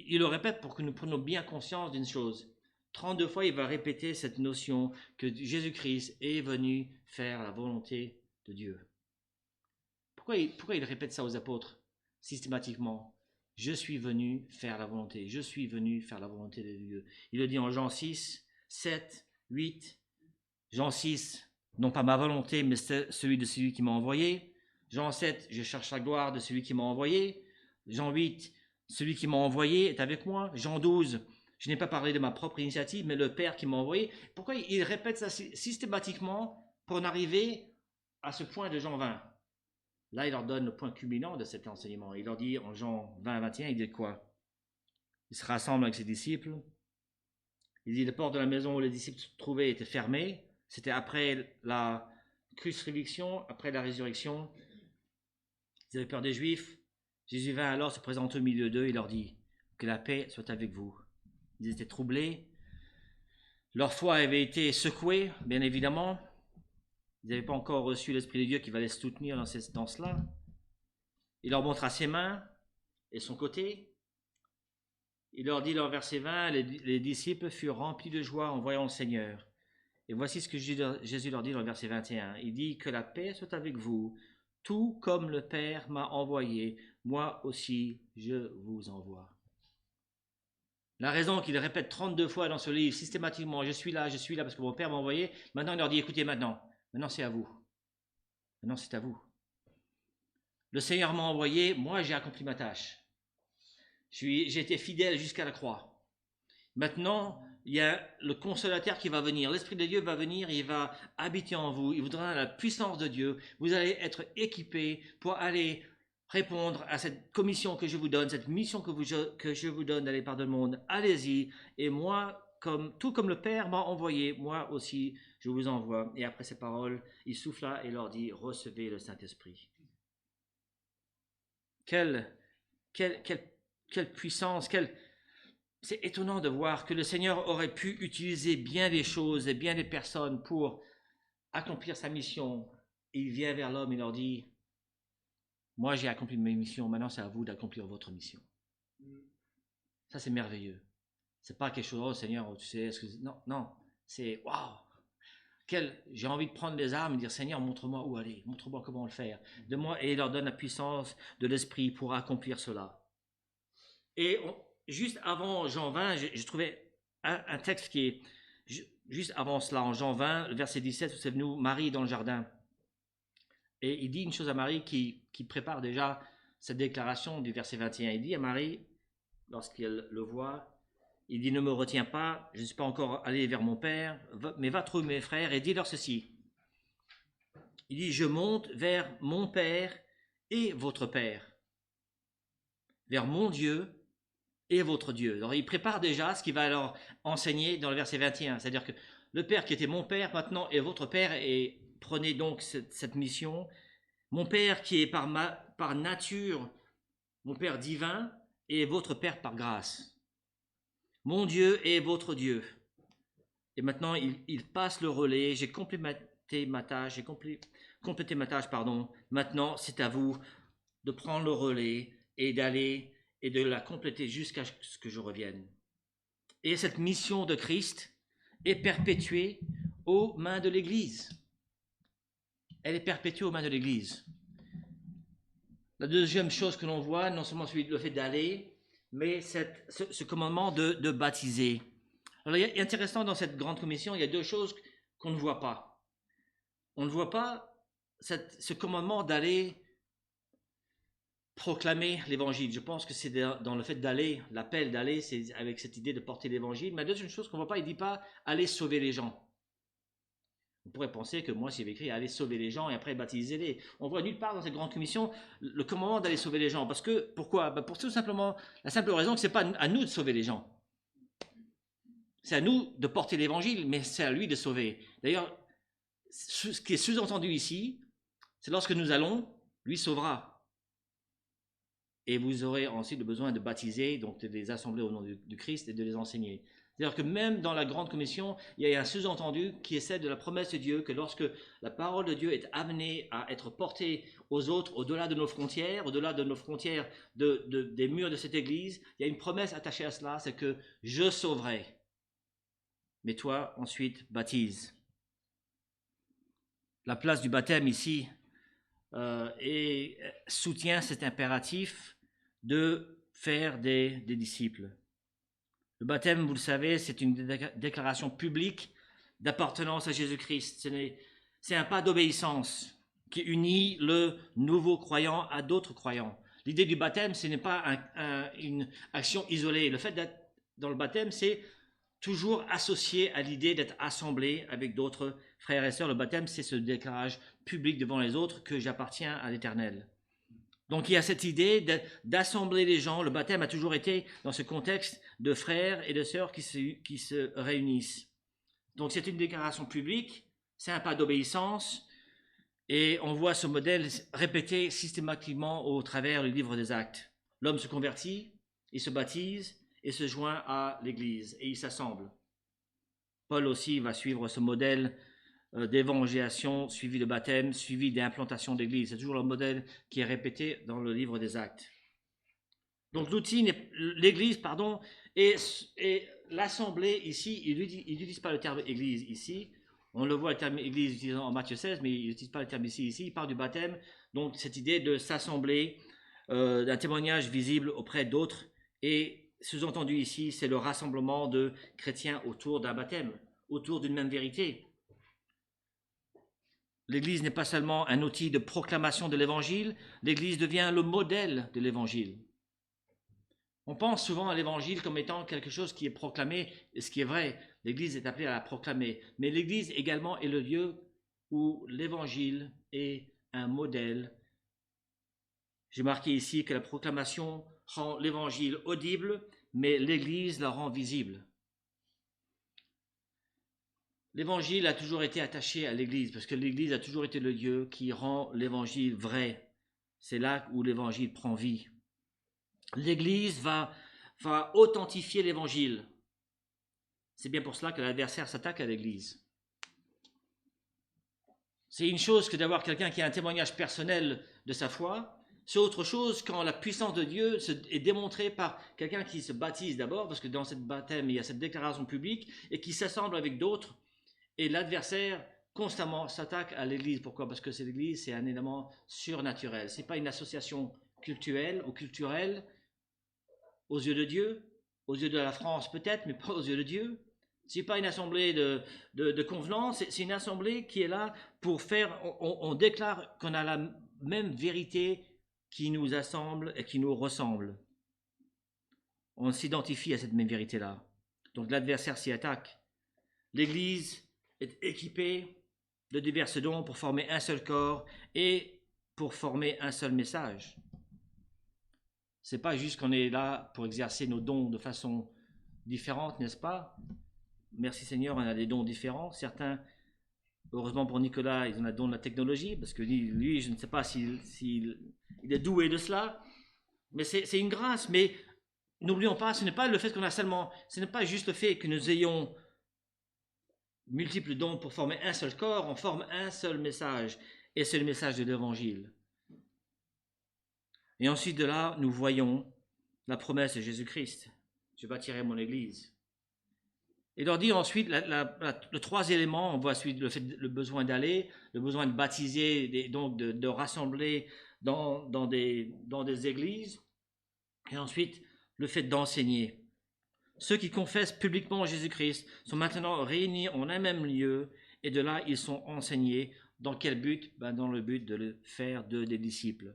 il le répète pour que nous prenions bien conscience d'une chose. 32 fois, il va répéter cette notion que Jésus-Christ est venu faire la volonté de Dieu. Pourquoi il répète ça aux apôtres systématiquement? Je suis venu faire la volonté. Je suis venu faire la volonté de Dieu. Il le dit en Jean 6, 7, 8. Jean 6, non pas ma volonté, mais celui de celui qui m'a envoyé. Jean 7, je cherche la gloire de celui qui m'a envoyé. Jean 8, celui qui m'a envoyé est avec moi. Jean 12, je n'ai pas parlé de ma propre initiative, mais le Père qui m'a envoyé. Pourquoi il répète ça systématiquement pour en arriver à ce point de Jean 20? Là, il leur donne le point culminant de cet enseignement. Il leur dit en Jean 20, 21, il dit quoi? Il se rassemble avec ses disciples. Il dit, les portes de la maison où les disciples se trouvaient étaient fermées. C'était après la crucifixion, après la résurrection. Ils avaient peur des Juifs. Jésus vint alors se présenter au milieu d'eux. Il leur dit, que la paix soit avec vous. Ils étaient troublés. Leur foi avait été secouée, bien évidemment. Ils n'avaient pas encore reçu l'Esprit de Dieu qui va les soutenir dans cela. Il leur montra ses mains et son côté. Il leur dit dans verset 20, les disciples furent remplis de joie en voyant le Seigneur. Et voici ce que Jésus leur dit dans le verset 21. Il dit que la paix soit avec vous, tout comme le Père m'a envoyé, moi aussi je vous envoie. La raison qu'il répète 32 fois dans ce livre, systématiquement, je suis là parce que mon Père m'a envoyé. Maintenant il leur dit, écoutez maintenant c'est à vous. Maintenant c'est à vous. Le Seigneur m'a envoyé, moi j'ai accompli ma tâche. J'ai été fidèle jusqu'à la croix. Maintenant, il y a le consolateur qui va venir. L'Esprit de Dieu va venir et il va habiter en vous. Il vous donnera la puissance de Dieu. Vous allez être équipés pour aller répondre à cette commission que je vous donne, cette mission que je vous donne d'aller par le monde. Allez-y. Et moi, tout comme le Père m'a envoyé, moi aussi, je vous envoie. Et après ces paroles, il souffla et leur dit, recevez le Saint-Esprit. Quelle puissance, c'est étonnant de voir que le Seigneur aurait pu utiliser bien des choses et bien des personnes pour accomplir sa mission. Et il vient vers l'homme et leur dit, moi j'ai accompli ma mission, maintenant c'est à vous d'accomplir votre mission. Ça c'est merveilleux. C'est pas quelque chose, oh Seigneur, tu sais, non, c'est waouh. J'ai envie de prendre les armes et dire, Seigneur, montre-moi où aller, montre-moi comment le faire. Et il leur donne la puissance de l'Esprit pour accomplir cela. Et juste avant Jean 20, j'ai trouvé un texte qui est juste avant cela, en Jean 20, le verset 17, où c'est venu Marie dans le jardin. Et il dit une chose à Marie qui prépare déjà cette déclaration du verset 21. Il dit à Marie, lorsqu'elle le voit, il dit, ne me retiens pas, je ne suis pas encore allé vers mon Père, mais va trouver mes frères et dis-leur ceci. Il dit, je monte vers mon Père et votre Père, vers mon Dieu est votre Dieu. Alors il prépare déjà ce qu'il va leur enseigner dans le verset 21. C'est-à-dire que le Père qui était mon Père maintenant est votre Père, et prenez donc cette mission. Mon Père qui est par nature mon Père divin est votre Père par grâce. Mon Dieu est votre Dieu. Et maintenant, il passe le relais. J'ai complété ma tâche. Maintenant, c'est à vous de prendre le relais et d'aller et de la compléter jusqu'à ce que je revienne. Et cette mission de Christ est perpétuée aux mains de l'Église. Elle est perpétuée aux mains de l'Église. La deuxième chose que l'on voit, non seulement le fait d'aller, mais ce commandement de baptiser. Alors, il est intéressant dans cette grande commission, il y a deux choses qu'on ne voit pas. On ne voit pas ce commandement d'aller proclamer l'évangile. Je pense que c'est dans le fait d'aller, l'appel d'aller, c'est avec cette idée de porter l'évangile. Mais la deuxième chose qu'on ne voit pas, il ne dit pas aller sauver les gens. On pourrait penser que moi, s'il avait écrit aller sauver les gens et après baptiser-les. On voit nulle part dans cette grande commission le commandement d'aller sauver les gens. Parce que, pourquoi? Pour tout simplement, la simple raison que ce n'est pas à nous de sauver les gens. C'est à nous de porter l'évangile, mais c'est à lui de sauver. D'ailleurs, ce qui est sous-entendu ici, c'est lorsque nous allons, lui sauvera. Et vous aurez ensuite le besoin de baptiser, donc de les assembler au nom du Christ et de les enseigner. C'est-à-dire que même dans la grande commission, il y a un sous-entendu qui est celle de la promesse de Dieu, que lorsque la parole de Dieu est amenée à être portée aux autres, au-delà de nos frontières, des murs de cette église, il y a une promesse attachée à cela, c'est que je sauverai. Mais toi, ensuite, baptise. La place du baptême ici soutient cet impératif de faire des disciples. Le baptême, vous le savez, c'est une déclaration publique d'appartenance à Jésus-Christ. C'est un pas d'obéissance qui unit le nouveau croyant à d'autres croyants. L'idée du baptême, ce n'est pas une action isolée. Le fait d'être dans le baptême, c'est toujours associé à l'idée d'être assemblé avec d'autres frères et sœurs. Le baptême, c'est ce déclarage public devant les autres que j'appartiens à l'Éternel. Donc il y a cette idée d'assembler les gens. Le baptême a toujours été dans ce contexte de frères et de sœurs qui se réunissent. Donc c'est une déclaration publique, c'est un pas d'obéissance, et on voit ce modèle répété systématiquement au travers du livre des Actes. L'homme se convertit, il se baptise et se joint à l'Église, et il s'assemble. Paul aussi va suivre ce modèle d'évangélisation, suivi de baptême, suivi d'implantation d'église. C'est toujours le modèle qui est répété dans le livre des Actes. Donc l'église, et l'assemblée ici, il n'utilise pas le terme église ici. On le voit le terme église utilisé en Matthieu 16, mais il n'utilise pas le terme ici. Il parle du baptême, donc cette idée de s'assembler, d'un témoignage visible auprès d'autres, et sous-entendu ici, c'est le rassemblement de chrétiens autour d'un baptême, autour d'une même vérité. L'Église n'est pas seulement un outil de proclamation de l'Évangile, l'Église devient le modèle de l'Évangile. On pense souvent à l'Évangile comme étant quelque chose qui est proclamé, et ce qui est vrai, l'Église est appelée à la proclamer. Mais l'Église également est le lieu où l'Évangile est un modèle. J'ai marqué ici que la proclamation rend l'Évangile audible, mais l'Église la rend visible. L'Évangile a toujours été attaché à l'Église, parce que l'Église a toujours été le lieu qui rend l'Évangile vrai. C'est là où l'Évangile prend vie. L'Église va authentifier l'Évangile. C'est bien pour cela que l'adversaire s'attaque à l'Église. C'est une chose que d'avoir quelqu'un qui a un témoignage personnel de sa foi. C'est autre chose quand la puissance de Dieu est démontrée par quelqu'un qui se baptise d'abord, parce que dans cette baptême, il y a cette déclaration publique, et qui s'assemble avec d'autres. Et l'adversaire constamment s'attaque à l'Église. Pourquoi? Parce que l'Église, c'est un élément surnaturel. Ce n'est pas une association cultuelle ou culturelle aux yeux de Dieu, aux yeux de la France peut-être, mais pas aux yeux de Dieu. Ce n'est pas une assemblée de convenance, c'est une assemblée qui est là pour faire, on déclare qu'on a la même vérité qui nous assemble et qui nous ressemble. On s'identifie à cette même vérité-là. Donc l'adversaire s'y attaque. L'Église est équipé de divers dons pour former un seul corps et pour former un seul message. C'est pas juste qu'on est là pour exercer nos dons de façon différente, n'est-ce pas? Merci Seigneur, on a des dons différents. Certains, heureusement pour Nicolas, ils ont le don de la technologie, parce que lui je ne sais pas s'il est doué de cela, mais c'est une grâce. Mais n'oublions pas, ce n'est pas le fait qu'on a seulement, ce n'est pas juste le fait que nous ayons multiples dons pour former un seul corps, on forme un seul message, et c'est le message de l'Évangile. Et ensuite de là, nous voyons la promesse de Jésus-Christ. Je bâtirai mon Église. Et leur dit ensuite, le trois éléments, on voit ensuite le besoin d'aller, le besoin de baptiser, donc de rassembler dans des églises, et ensuite le fait d'enseigner. Ceux qui confessent publiquement Jésus-Christ sont maintenant réunis en un même lieu, et de là, ils sont enseignés. Dans quel but? Dans le but de le faire d'eux des disciples.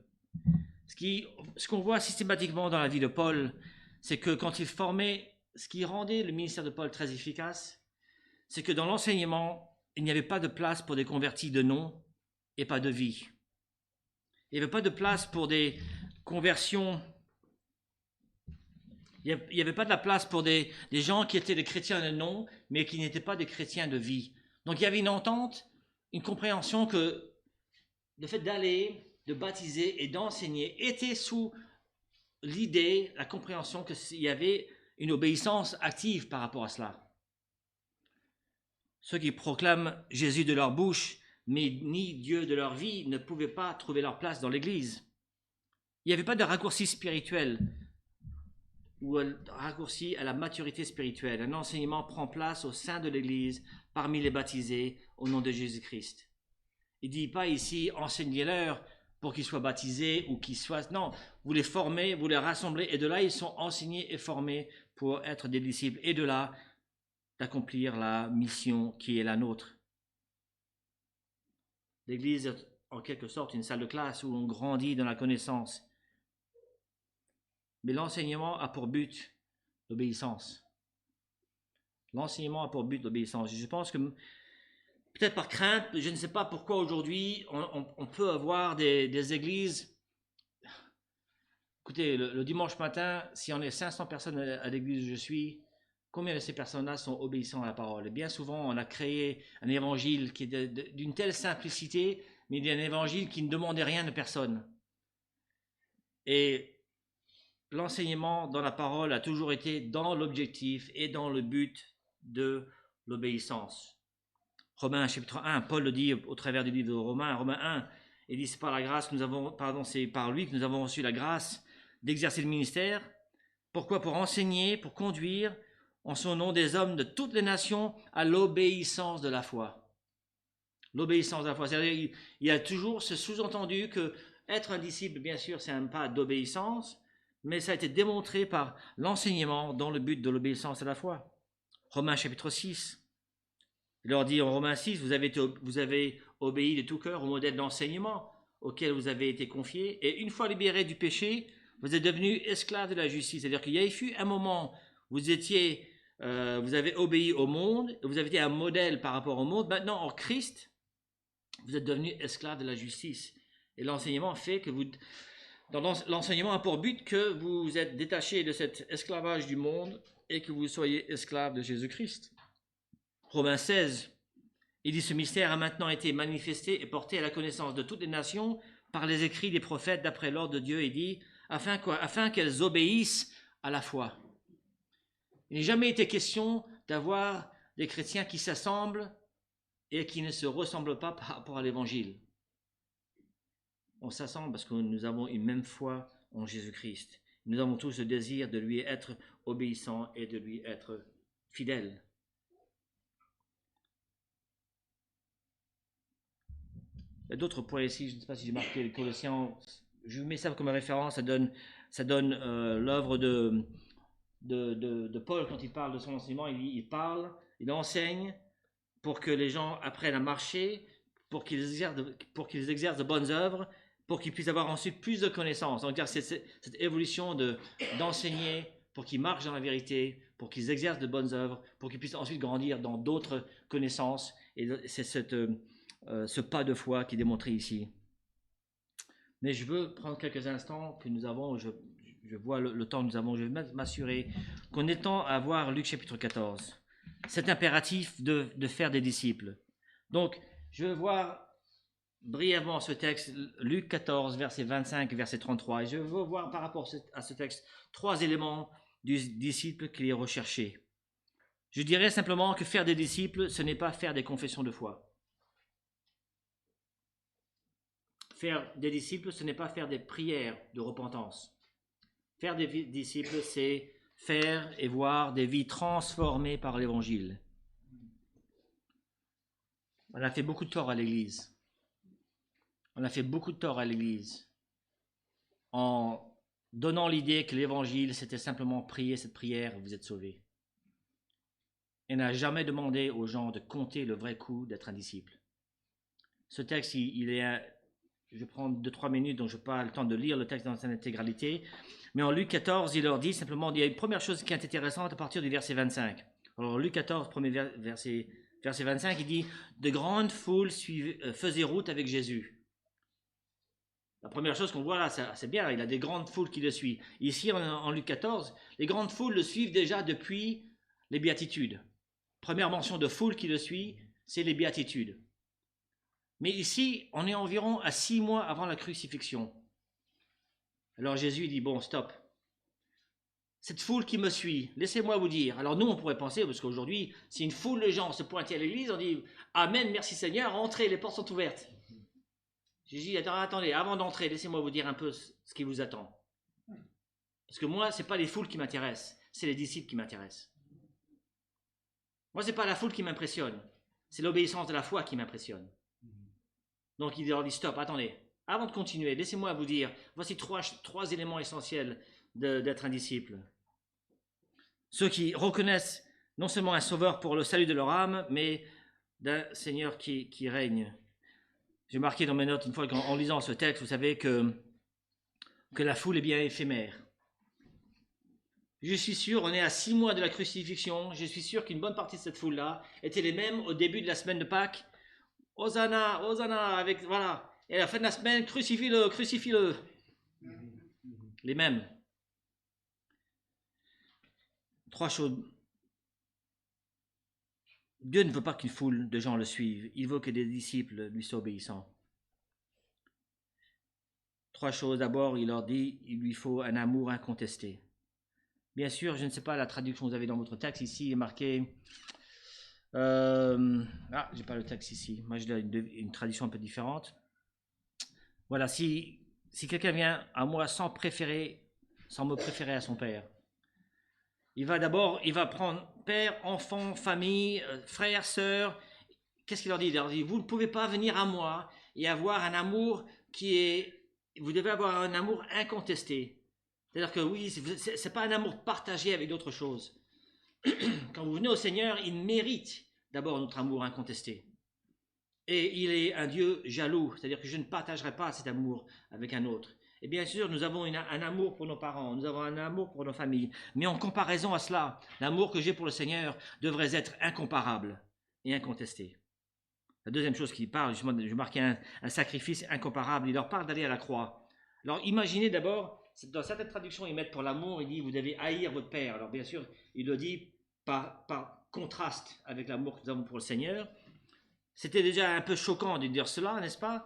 Ce qu'on voit systématiquement dans la vie de Paul, c'est que quand il formait, ce qui rendait le ministère de Paul très efficace, c'est que dans l'enseignement, il n'y avait pas de place pour des convertis de nom et pas de vie. Il n'y avait pas de place pour des conversions. Il n'y avait pas de la place pour des gens qui étaient des chrétiens de nom, mais qui n'étaient pas des chrétiens de vie. Donc il y avait une entente, une compréhension que le fait d'aller, de baptiser et d'enseigner était sous l'idée, la compréhension qu'il y avait une obéissance active par rapport à cela. Ceux qui proclament Jésus de leur bouche, mais ni Dieu de leur vie, ne pouvaient pas trouver leur place dans l'Église. Il n'y avait pas de raccourci spirituel ou un raccourci à la maturité spirituelle. Un enseignement prend place au sein de l'Église, parmi les baptisés, au nom de Jésus-Christ. Il ne dit pas ici, enseignez-leur pour qu'ils soient baptisés ou qu'ils soient... Non, vous les formez, vous les rassemblez, et de là, ils sont enseignés et formés pour être des disciples, et de là, d'accomplir la mission qui est la nôtre. L'Église est en quelque sorte une salle de classe où on grandit dans la connaissance. Mais l'enseignement a pour but l'obéissance. L'enseignement a pour but l'obéissance. Je pense que, peut-être par crainte, je ne sais pas pourquoi aujourd'hui, on peut avoir des églises. Écoutez, le dimanche matin, si on est 500 personnes à l'église où je suis, combien de ces personnes-là sont obéissantes à la parole? Et bien souvent, on a créé un évangile qui est d'une telle simplicité, mais d'un évangile qui ne demandait rien de personne. Et l'enseignement dans la parole a toujours été dans l'objectif et dans le but de l'obéissance. Romains chapitre 1, Paul le dit au travers du livre de Romains 1, il dit c'est par la grâce que nous avons, c'est par lui que nous avons reçu la grâce d'exercer le ministère. Pourquoi? Pour enseigner, pour conduire en son nom des hommes de toutes les nations à l'obéissance de la foi. L'obéissance de la foi. C'est-à-dire, il y a toujours ce sous-entendu que être un disciple, bien sûr, c'est un pas d'obéissance, mais ça a été démontré par l'enseignement dans le but de l'obéissance à la foi. Romains chapitre 6. Il leur dit en Romains 6, vous avez obéi de tout cœur au modèle d'enseignement auquel vous avez été confiés, et une fois libérés du péché, vous êtes devenus esclaves de la justice. C'est-à-dire qu'il y a eu un moment où vous avez obéi au monde, vous avez été un modèle par rapport au monde. Maintenant, en Christ, vous êtes devenus esclaves de la justice. Et l'enseignement fait que l'enseignement a pour but que vous êtes détachés de cet esclavage du monde et que vous soyez esclaves de Jésus-Christ. Romains 16, il dit ce mystère a maintenant été manifesté et porté à la connaissance de toutes les nations par les écrits des prophètes d'après l'ordre de Dieu, il dit afin qu'elles obéissent à la foi. Il n'a jamais été question d'avoir des chrétiens qui s'assemblent et qui ne se ressemblent pas par rapport à l'évangile. On s'assemble parce que nous avons une même foi en Jésus-Christ. Nous avons tous le désir de lui être obéissants et de lui être fidèles. Il y a d'autres points ici, je ne sais pas si j'ai marqué les Colossiens. Je vous mets ça comme référence, ça donne l'œuvre de Paul quand il parle de son enseignement. Il parle, il enseigne pour que les gens apprennent à marcher, pour qu'ils exercent de bonnes œuvres, pour qu'ils puissent avoir ensuite plus de connaissances. Donc, c'est cette évolution d'enseigner pour qu'ils marchent dans la vérité, pour qu'ils exercent de bonnes œuvres, pour qu'ils puissent ensuite grandir dans d'autres connaissances. Et c'est ce pas de foi qui est démontré ici. Mais je veux prendre quelques instants que nous avons, je je vois le temps que nous avons, je vais m'assurer qu'en étant à voir Luc chapitre 14, cet impératif de faire des disciples. Donc, je vais voir brièvement ce texte, Luc 14, verset 25, verset 33, et je veux voir par rapport à ce texte 3 éléments du disciple qu'il est recherché. Je dirais simplement que faire des disciples, ce n'est pas faire des confessions de foi. Faire des disciples, ce n'est pas faire des prières de repentance. Faire des disciples, c'est faire et voir des vies transformées par l'Évangile. On a fait beaucoup de tort à l'Église. On a fait beaucoup de tort à l'Église en donnant l'idée que l'Évangile, c'était simplement prier cette prière et vous êtes sauvés. Et n'a jamais demandé aux gens de compter le vrai coût d'être un disciple. Ce texte, il est... Je prends 2-3 minutes, donc je n'ai pas le temps de lire le texte dans son intégralité. Mais en Luc 14, il leur dit simplement, il y a une première chose qui est intéressante à partir du verset 25. Alors Luc 14, premier verset 25, il dit « De grandes foules faisaient route avec Jésus ». La première chose qu'on voit là, c'est bien, il a des grandes foules qui le suivent. Ici, en Luc 14, les grandes foules le suivent déjà depuis les béatitudes. Première mention de foule qui le suit, c'est les béatitudes. Mais ici, on est environ à 6 mois avant la crucifixion. Alors Jésus dit, bon, stop. Cette foule qui me suit, laissez-moi vous dire. Alors nous, on pourrait penser, parce qu'aujourd'hui, si une foule de gens se pointait à l'église, on dit, Amen, merci Seigneur, entrez, les portes sont ouvertes. Jésus dit, attendez, avant d'entrer, laissez-moi vous dire un peu ce qui vous attend. Parce que moi, ce n'est pas les foules qui m'intéressent, c'est les disciples qui m'intéressent. Moi, ce n'est pas la foule qui m'impressionne, c'est l'obéissance de la foi qui m'impressionne. Donc il leur dit, stop, attendez, avant de continuer, laissez-moi vous dire, voici trois éléments essentiels d'être un disciple. Ceux qui reconnaissent non seulement un sauveur pour le salut de leur âme, mais d'un Seigneur qui règne. J'ai marqué dans mes notes une fois en lisant ce texte, vous savez que la foule est bien éphémère. Je suis sûr, on est à 6 mois de la crucifixion, je suis sûr qu'une bonne partie de cette foule-là était les mêmes au début de la semaine de Pâques. Hosanna, Hosanna, avec, voilà. Et à la fin de la semaine, crucifie-le, crucifie-le. Les mêmes. 3 choses. Dieu ne veut pas qu'une foule de gens le suivent. Il veut que des disciples lui soient obéissants. 3 choses. D'abord, il leur dit, il lui faut un amour incontesté. Bien sûr, je ne sais pas la traduction que vous avez dans votre texte. Ici, il est marqué... j'ai pas le texte ici. Moi, j'ai une tradition un peu différente. Voilà, si quelqu'un vient à moi sans me préférer à son père, il va prendre père, enfant, famille, frère, sœur. Qu'est-ce qu'il leur dit? Il leur dit, vous ne pouvez pas venir à moi et avoir un amour vous devez avoir un amour incontesté. C'est-à-dire que oui, c'est pas un amour partagé avec d'autres choses. Quand vous venez au Seigneur, il mérite d'abord notre amour incontesté. Et il est un Dieu jaloux, c'est-à-dire que je ne partagerai pas cet amour avec un autre. Et bien sûr, nous avons un amour pour nos parents, nous avons un amour pour nos familles. Mais en comparaison à cela, l'amour que j'ai pour le Seigneur devrait être incomparable et incontesté. La deuxième chose qu'il parle, justement, je marquais un sacrifice incomparable. Il leur parle d'aller à la croix. Alors imaginez d'abord, dans certaines traductions, ils mettent pour l'amour, il dit vous devez haïr votre père. Alors bien sûr, il le dit par contraste avec l'amour que nous avons pour le Seigneur. C'était déjà un peu choquant de dire cela, n'est-ce pas?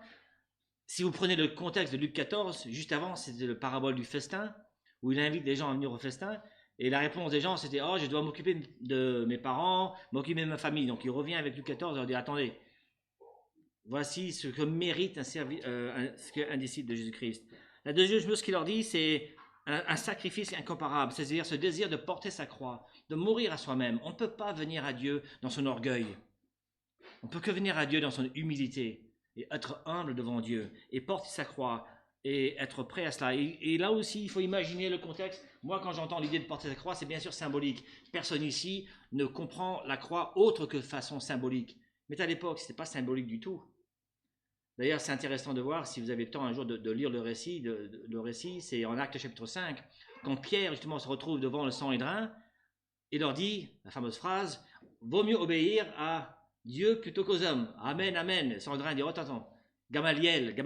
Si vous prenez le contexte de Luc 14, juste avant, c'était le parabole du festin, où il invite les gens à venir au festin, et la réponse des gens, c'était « Oh, je dois m'occuper de mes parents, m'occuper de ma famille. » Donc il revient avec Luc 14 et leur dit « Attendez, voici ce que mérite un disciple de Jésus-Christ. » La deuxième chose qu'il leur dit, c'est un sacrifice incomparable, c'est-à-dire ce désir de porter sa croix, de mourir à soi-même. On ne peut pas venir à Dieu dans son orgueil. On ne peut que venir à Dieu dans son humilité et être humble devant Dieu et porter sa croix et être prêt à cela. Et là aussi, il faut imaginer le contexte. Moi, quand j'entends l'idée de porter sa croix, c'est bien sûr symbolique. Personne ici ne comprend la croix autre que de façon symbolique. Mais à l'époque, ce n'était pas symbolique du tout. D'ailleurs, c'est intéressant de voir, si vous avez le temps un jour de lire le récit, le récit, c'est en Actes chapitre 5, quand Pierre justement se retrouve devant le Sanhédrin, il leur dit, la fameuse phrase, « Vaut mieux obéir à Dieu plutôt qu'aux hommes. » Amen, amen. Sanhédrin dit, « Oh, attends. Gamaliel,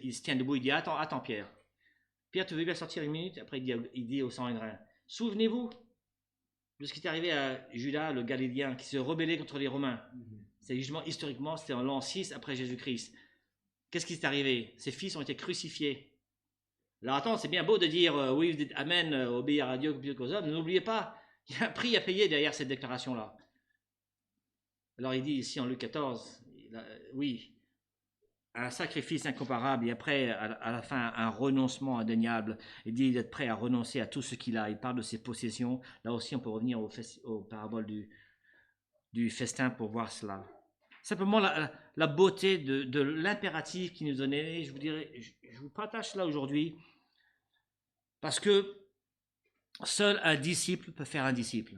il se tient debout, il dit, attends Pierre. Pierre, tu veux bien sortir une minute? Après, il dit au Sanhédrin, souvenez-vous de ce qui est arrivé à Judas, le Galilien, qui se rebellait contre les Romains. C'est justement, historiquement, c'était en l'an 6 après Jésus-Christ. Qu'est-ce qui s'est arrivé? Ses fils ont été crucifiés. Alors attends, c'est bien beau de dire, oui, vous dites Amen, obéir à Dieu plutôt qu'aux hommes. N'oubliez pas, il y a un prix à payer derrière cette déclaration-là. Alors il dit ici en Luc 14, oui, un sacrifice incomparable et après, à la fin, un renoncement indéniable. Il dit d'être prêt à renoncer à tout ce qu'il a. Il parle de ses possessions. Là aussi, on peut revenir aux paraboles du festin pour voir cela. Simplement la beauté de l'impératif qui nous donnait. Je vous dirais, je vous partage cela aujourd'hui parce que seul un disciple peut faire un disciple.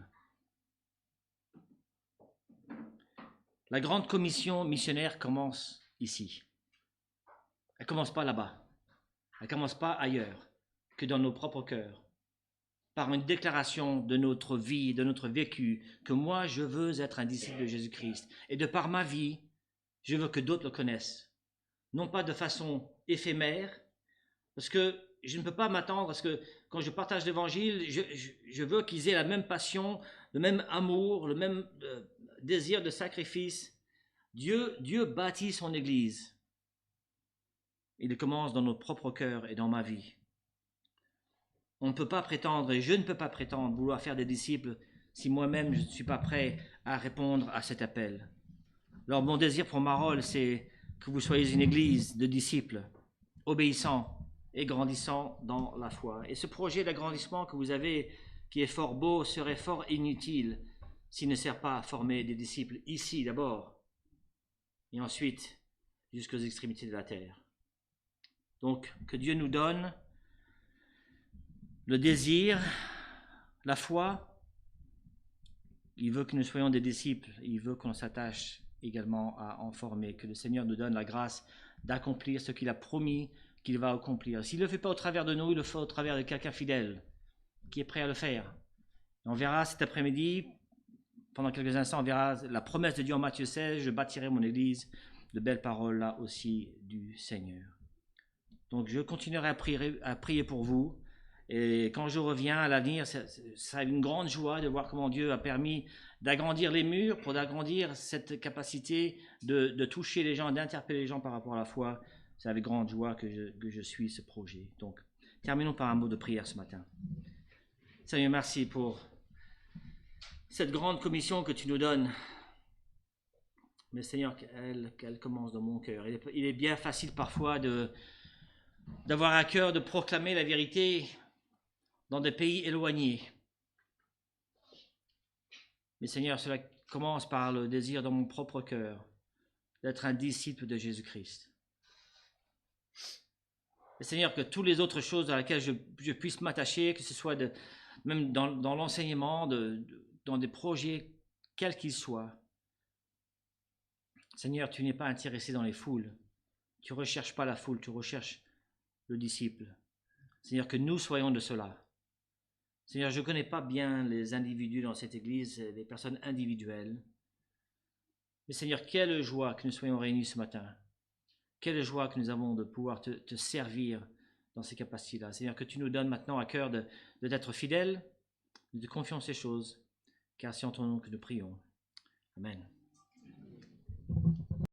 La grande commission missionnaire commence ici. Elle ne commence pas là-bas. Elle ne commence pas ailleurs que dans nos propres cœurs. Par une déclaration de notre vie, de notre vécu, que moi, je veux être un disciple de Jésus-Christ. Et de par ma vie, je veux que d'autres le connaissent. Non pas de façon éphémère, parce que je ne peux pas m'attendre à ce que quand je partage l'évangile, je veux qu'ils aient la même passion, le même amour, le même désir de sacrifice. Dieu bâtit son Église. Il commence dans notre propre cœur et dans ma vie. On ne peut pas prétendre, et je ne peux pas prétendre, vouloir faire des disciples si moi-même je ne suis pas prêt à répondre à cet appel. Alors mon désir pour ma rôle, c'est que vous soyez une église de disciples, obéissants et grandissants dans la foi. Et ce projet d'agrandissement que vous avez, qui est fort beau, serait fort inutile s'il ne sert pas à former des disciples ici d'abord, et ensuite jusqu'aux extrémités de la terre. Donc, que Dieu nous donne le désir, la foi. Il veut que nous soyons des disciples. Il veut qu'on s'attache également à en former. Que le Seigneur nous donne la grâce d'accomplir ce qu'il a promis qu'il va accomplir. S'il ne le fait pas au travers de nous, il le fait au travers de quelqu'un fidèle qui est prêt à le faire. Et on verra cet après-midi, pendant quelques instants, on verra la promesse de Dieu en Matthieu 16, je bâtirai mon église. De belles paroles là aussi du Seigneur. Donc je continuerai à prier pour vous. Et quand je reviens à l'avenir, ça a une grande joie de voir comment Dieu a permis d'agrandir les murs, pour agrandir cette capacité de toucher les gens, d'interpeller les gens par rapport à la foi. C'est avec grande joie que je suis ce projet. Donc, terminons par un mot de prière ce matin. Seigneur, merci pour cette grande commission que tu nous donnes. Mais Seigneur, qu'elle commence dans mon cœur. Il est bien facile parfois d'avoir à cœur de proclamer la vérité dans des pays éloignés. Mais Seigneur, cela commence par le désir dans mon propre cœur d'être un disciple de Jésus-Christ. Et Seigneur, que toutes les autres choses à laquelle je puisse m'attacher, que ce soit même dans l'enseignement, dans des projets, quels qu'ils soient, Seigneur, tu n'es pas intéressé dans les foules. Tu ne recherches pas la foule, tu recherches le disciple. Seigneur, que nous soyons de cela. Seigneur, je ne connais pas bien les individus dans cette église, les personnes individuelles. Mais Seigneur, quelle joie que nous soyons réunis ce matin. Quelle joie que nous avons de pouvoir te servir dans ces capacités-là. Seigneur, que tu nous donnes maintenant à cœur d'être fidèles, de confier en ces choses, car c'est en ton nom que nous prions. Amen.